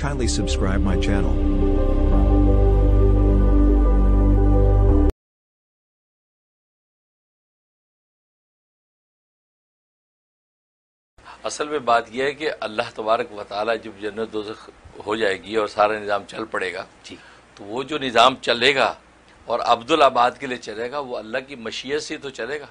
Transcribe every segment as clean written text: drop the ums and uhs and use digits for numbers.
Kindly subscribe my channel. اصل میں بات یہ ہے کہ اللہ تبارک و تعالیٰ جب جنت دوزخ ہو جائے گی اور سارا نظام چل پڑے گا جی تو وہ جو نظام چلے گا اور عبدالآباد کے لیے چلے گا وہ اللہ کی مشیت سے تو چلے گا.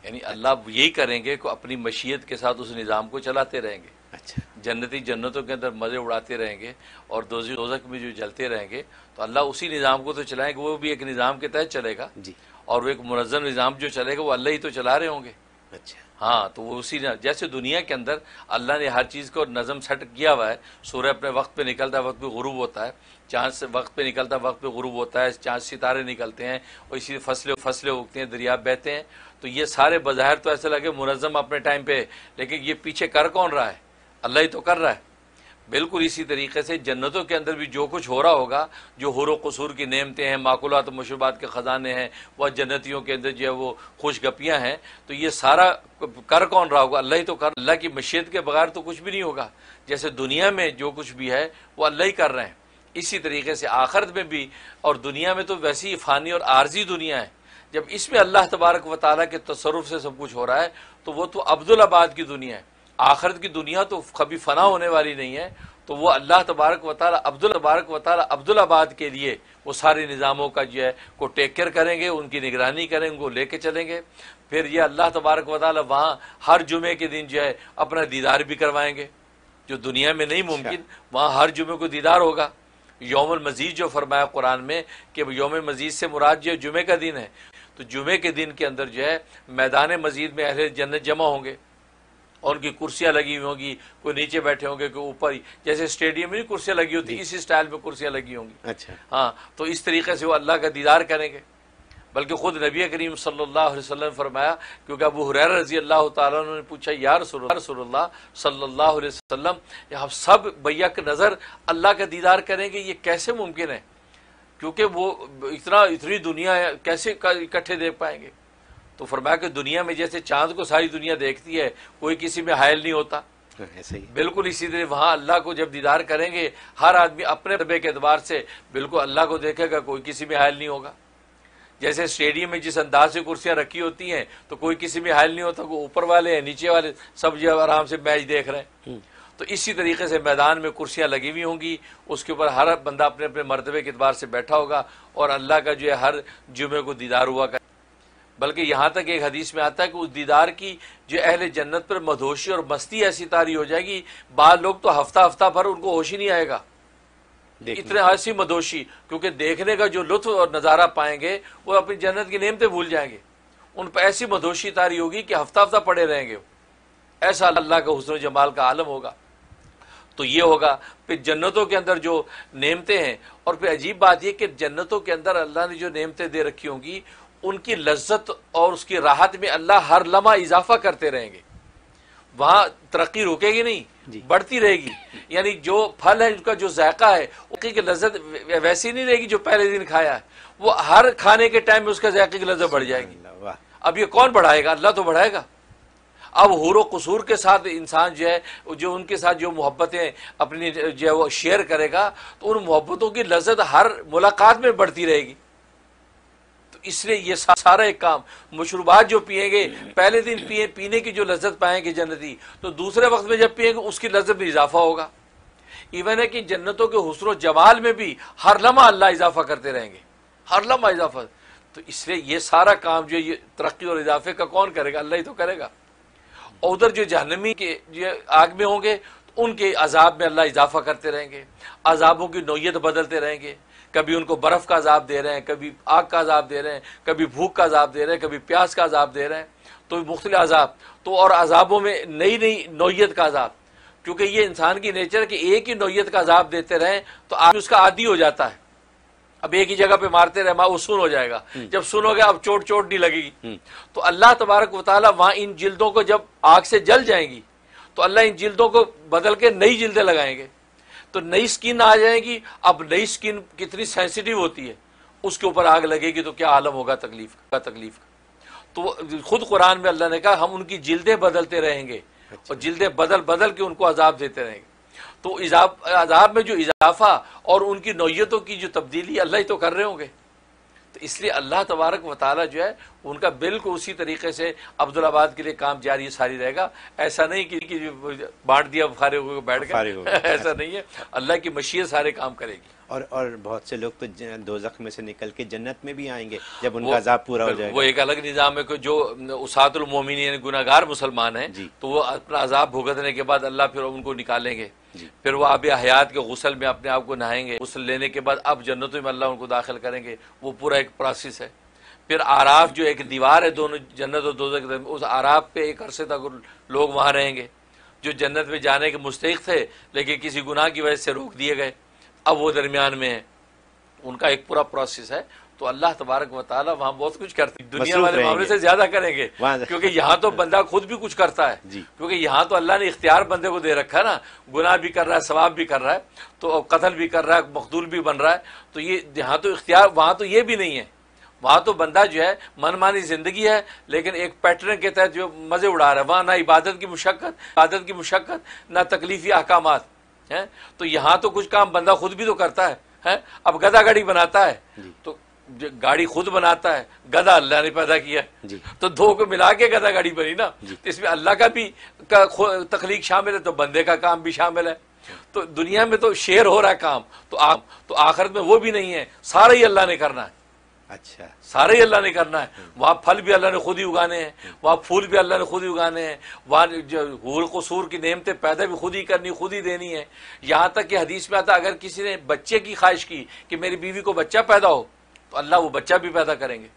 یعنی اللہ یہی کریں گے کہ اپنی مشیت کے ساتھ اس نظام کو چلاتے رہیں گے. اچھا جنتی جنتوں کے اندر مزے اڑاتے رہیں گے اور دوزخ میں جو جلتے رہیں گے تو اللہ اسی نظام کو تو چلائیں گے. وہ بھی ایک نظام کے تحت چلے گا جی اور وہ ایک منظم نظام جو چلے گا وہ اللہ ہی تو چلا رہے ہوں گے. اچھا ہاں تو وہ اسی جیسے دنیا کے اندر اللہ نے ہر چیز کو نظم سیٹ کیا ہوا ہے. سورج اپنے وقت پہ نکلتا ہے وقت پہ غروب ہوتا ہے, چاند سے وقت پہ نکلتا ہے وقت پہ غروب ہوتا ہے, چاند ستارے نکلتے ہیں اور اسی فصلیں اگتی ہیں, دریا بہتے ہیں. تو یہ سارے بظاہر تو ایسے لگے منظم اپنے ٹائم پہ, لیکن یہ پیچھے کر کون رہا ہے؟ اللہ ہی تو کر رہا ہے. بالکل اسی طریقے سے جنتوں کے اندر بھی جو کچھ ہو رہا ہوگا, جو حور و قصور کی نعمتیں ہیں, ماکولات و مشروبات کے خزانے ہیں, وہ جنتیوں کے اندر جو ہے وہ خوش گپیاں ہیں, تو یہ سارا کر کون رہا ہوگا؟ اللہ ہی تو کر. اللہ کی مشیت کے بغیر تو کچھ بھی نہیں ہوگا. جیسے دنیا میں جو کچھ بھی ہے وہ اللہ ہی کر رہے ہیں, اسی طریقے سے آخرت میں بھی. اور دنیا میں تو ویسی ہی فانی اور عارضی دنیا ہے. جب اس میں اللہ تبارک و تعالیٰ کے تصرف سے سب کچھ ہو رہا ہے تو وہ تو عبدالآباد کی دنیا ہے. آخرت کی دنیا تو کبھی فنا ہونے والی نہیں ہے. تو وہ اللہ تبارک و تعالیٰ عبدالآباد کے لیے وہ سارے نظاموں کا جو ہے کو ٹیک کیئر کریں گے, ان کی نگرانی کریں گے, ان کو لے کے چلیں گے. پھر یہ اللہ تبارک و تعالیٰ وہاں ہر جمعے کے دن جو ہے اپنا دیدار بھی کروائیں گے, جو دنیا میں نہیں ممکن. وہاں ہر جمعے کو دیدار ہوگا. یوم المزید جو فرمایا قرآن میں کہ یوم مزید سے مراد جو جمعے کا دن ہے, تو جمعے کے دن کے اندر جو ہے میدان مزید میں اہل جنت جمع ہوں گے اور ان کی کرسیاں لگی ہوئی ہوں گی. کوئی نیچے بیٹھے ہوں گے, کوئی اوپر, جیسے اسٹیڈیم میں کرسیاں لگی ہوتی, اسی سٹائل میں کرسیاں لگی ہوں گی. اچھا ہاں تو اس طریقے سے وہ اللہ کا دیدار کریں گے. بلکہ خود نبی کریم صلی اللہ علیہ وسلم نے فرمایا, کیونکہ ابو ہریرہ رضی اللہ تعالیٰ عنہ نے پوچھا, یا رسول اللہ صلی اللہ علیہ وسلم, ہم سب بیک نظر اللہ کا دیدار کریں گے, یہ کیسے ممکن ہے؟ کیونکہ وہ اتنی دنیا ہے, کیسے اکٹھے دیکھ پائیں گے؟ تو فرمایا کہ دنیا میں جیسے چاند کو ساری دنیا دیکھتی ہے, کوئی کسی میں حائل نہیں ہوتا, ایسے ہی بالکل اسی طرح وہاں اللہ کو جب دیدار کریں گے ہر آدمی اپنے طبع کے اعتبار سے بالکل اللہ کو دیکھے گا, کوئی کسی میں حائل نہیں ہوگا. جیسے اسٹیڈیم میں جس انداز سے کرسیاں رکھی ہوتی ہیں تو کوئی کسی میں حائل نہیں ہوتا, کوئی اوپر والے ہیں نیچے والے سب جو آرام سے میچ دیکھ رہے ہیں. تو اسی طریقے سے میدان میں کرسیاں لگی ہوئی ہوں گی, اس کے اوپر ہر بندہ اپنے اپنے مرتبے کے اعتبار سے بیٹھا ہوگا اور اللہ کا جو ہے ہر جمعے کو دیدار ہوا کرے. بلکہ یہاں تک ایک حدیث میں آتا ہے کہ اس دیدار کی جو اہل جنت پر مدہوشی اور مستی ایسی طاری ہو جائے گی, بعض لوگ تو ہفتہ بھر ان کو ہوش ہی نہیں آئے گا, اتنے ایسی مدہوشی, کیونکہ دیکھنے کا جو لطف اور نظارہ پائیں گے وہ اپنی جنت کی نعمتیں بھول جائیں گے. ان پہ ایسی مدہوشی طاری ہوگی کہ ہفتہ پڑے رہیں گے. ایسا اللہ کا حسن و جمال کا عالم ہوگا. تو یہ ہوگا. پھر جنتوں کے اندر جو نعمتیں ہیں, اور پھر عجیب بات یہ کہ جنتوں کے اندر اللہ نے جو نعمتیں دے رکھی ہوں گی ان کی لذت اور اس کی راحت میں اللہ ہر لمحہ اضافہ کرتے رہیں گے. وہاں ترقی رکے گی نہیں, بڑھتی رہے گی. یعنی جو پھل ہے, ان کا جو ذائقہ ہے, اس کی لذت ویسی نہیں رہے گی جو پہلے دن کھایا ہے, وہ ہر کھانے کے ٹائم میں اس کا ذائقے کی لذت بڑھ جائے گی. اب یہ کون بڑھائے گا؟ اللہ تو بڑھائے گا. اب حور و قصور کے ساتھ انسان جو ہے, جو ان کے ساتھ جو محبتیں اپنی جو ہے وہ شیئر کرے گا, تو ان محبتوں کی لذت ہر ملاقات میں بڑھتی رہے گی. اس لیے یہ سارا ایک کام, مشروبات جو پیئیں گے پہلے دن پینے کی جو لذت پائیں گے جنتی, تو دوسرے وقت میں جب پیئیں گے اس کی لذت میں اضافہ ہوگا. ایون ہے کہ جنتوں کے حسن و جمال میں بھی ہر لمحہ اللہ اضافہ کرتے رہیں گے, ہر لمحہ اضافہ. تو اس لیے یہ سارا کام جو یہ ترقی اور اضافے کا کون کرے گا؟ اللہ ہی تو کرے گا. اور ادھر جو جہنمی کے جو آگ میں ہوں گے ان کے عذاب میں اللہ اضافہ کرتے رہیں گے, عذابوں کی نوعیت بدلتے رہیں گے. کبھی ان کو برف کا عذاب دے رہے ہیں, کبھی آگ کا عذاب دے رہے ہیں, کبھی بھوک کا عذاب دے رہے ہیں, کبھی پیاس کا عذاب دے رہے ہیں. تو مختلف عذاب, تو اور عذابوں میں نئی نوعیت کا عذاب, کیونکہ یہ انسان کی نیچر ہے کہ ایک ہی نوعیت کا عذاب دیتے رہیں تو آدمی اس کا عادی ہو جاتا ہے. اب ایک ہی جگہ پہ مارتے رہے وہ سن ہو جائے گا, جب سن ہو گیا اب چوٹ نہیں لگے گی. تو اللہ تبارک و تعالیٰ وہاں ان جلدوں کو جب آگ سے جل جائیں گی تو اللہ ان جلدوں کو بدل کے نئی جلدیں لگائیں گے, تو نئی سکن آ جائے گی. اب نئی سکن کتنی سینسیٹیو ہوتی ہے, اس کے اوپر آگ لگے گی تو کیا عالم ہوگا تکلیف کا. تو خود قرآن میں اللہ نے کہا ہم ان کی جلدیں بدلتے رہیں گے, اور جلدیں بدل کے ان کو عذاب دیتے رہیں گے. تو عذاب میں جو اضافہ اور ان کی نوعیتوں کی جو تبدیلی اللہ ہی تو کر رہے ہوں گے. تو اس لیے اللہ تبارک و تعالیٰ جو ہے ان کا بالکل اسی طریقے سے عبدالآباد کے لیے کام جاری ساری رہے گا. ایسا نہیں کہ بانٹ دیا فارغ ہو کے بیٹھ گئے، ایسا نہیں ہے. اللہ کی مشیت سارے کام کرے گی. اور بہت سے لوگ تو دوزخ میں سے نکل کے جنت میں بھی آئیں گے جب ان کا عذاب پورا ہو جائے گا. وہ ایک الگ نظام ہے کہ جو اسات المومنین گناہگار مسلمان ہیں تو وہ اپنا عذاب بھگتنے کے بعد اللہ پھر ان کو نکالیں گے. پھر وہ آب حیات کے غسل میں اپنے آپ کو نہائیں گے. غسل لینے کے بعد اب جنتوں میں اللہ ان کو داخل کریں گے. وہ پورا ایک پروسیس ہے. پھر آراف جو ایک دیوار ہے دونوں جنت اور دوزخ کے درمیان، اس آراف پہ ایک عرصے تک لوگ وہاں رہیں گے جو جنت میں جانے کے مستحق تھے لیکن کسی گناہ کی وجہ سے روک دیے گئے، اب وہ درمیان میں ہیں. ان کا ایک پورا پروسیس ہے. تو اللہ تبارک و تعالیٰ وہاں بہت کچھ کرتے ہیں، دنیا والے معاملے سے زیادہ کریں گے کیونکہ یہاں تو بندہ خود بھی کچھ کرتا ہے. کیونکہ یہاں تو اللہ نے اختیار بندے کو دے رکھا ہے نا، گناہ بھی کر رہا ہے، ثواب بھی کر رہا ہے، تو قتل بھی کر رہا ہے، مقتول بھی بن رہا ہے. تو یہ یہاں تو اختیار، وہاں تو یہ بھی نہیں ہے. وہاں تو بندہ جو ہے من مانی زندگی ہے لیکن ایک پیٹرن کے تحت جو مزے اڑا رہا ہے. وہاں نہ عبادت کی مشقت نہ تکلیفی احکامات ہیں. تو یہاں تو کچھ کام بندہ خود بھی تو کرتا ہے. اب گدھا گاڑی بناتا ہے تو گاڑی خود بناتا ہے، گدھا اللہ نے پیدا کیا تو دو کو ملا کے گدھا گاڑی بنی نا. تو اس میں اللہ کا بھی تخلیق شامل ہے تو بندے کا کام بھی شامل ہے. تو دنیا میں تو شیئر ہو رہا ہے کام، تو آخرت میں وہ بھی نہیں ہے، سارا ہی اللہ نے کرنا ہے. اچھا، سارا ہی اللہ نے کرنا ہے. وہاں پھل بھی اللہ نے خود ہی اگانے ہیں، وہاں پھول بھی اللہ نے خود ہی اگانے ہیں، وہاں جو حور قصور کی نعمتیں پیدا بھی خود ہی کرنی، خود ہی دینی ہے. یہاں تک کہ حدیث میں آتا اگر کسی نے بچے کی خواہش کی کہ میری بیوی کو بچہ پیدا ہو تو اللہ وہ بچہ بھی پیدا کریں گے.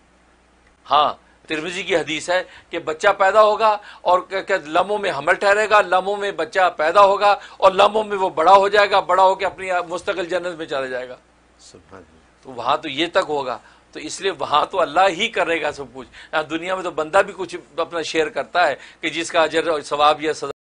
ہاں، ترمذی کی حدیث ہے کہ بچہ پیدا ہوگا اور لمحوں میں حمل ٹھہرے گا، لمحوں میں بچہ پیدا ہوگا اور لمحوں میں وہ بڑا ہو جائے گا، بڑا ہو کے اپنی مستقل جنت میں چلا جائے گا. سبحان اللہ. تو وہاں تو یہ تک ہوگا. تو اس لیے وہاں تو اللہ ہی کرے گا سب کچھ. دنیا میں تو بندہ بھی کچھ اپنا شیئر کرتا ہے کہ جس کا اجر اور ثواب یا سزا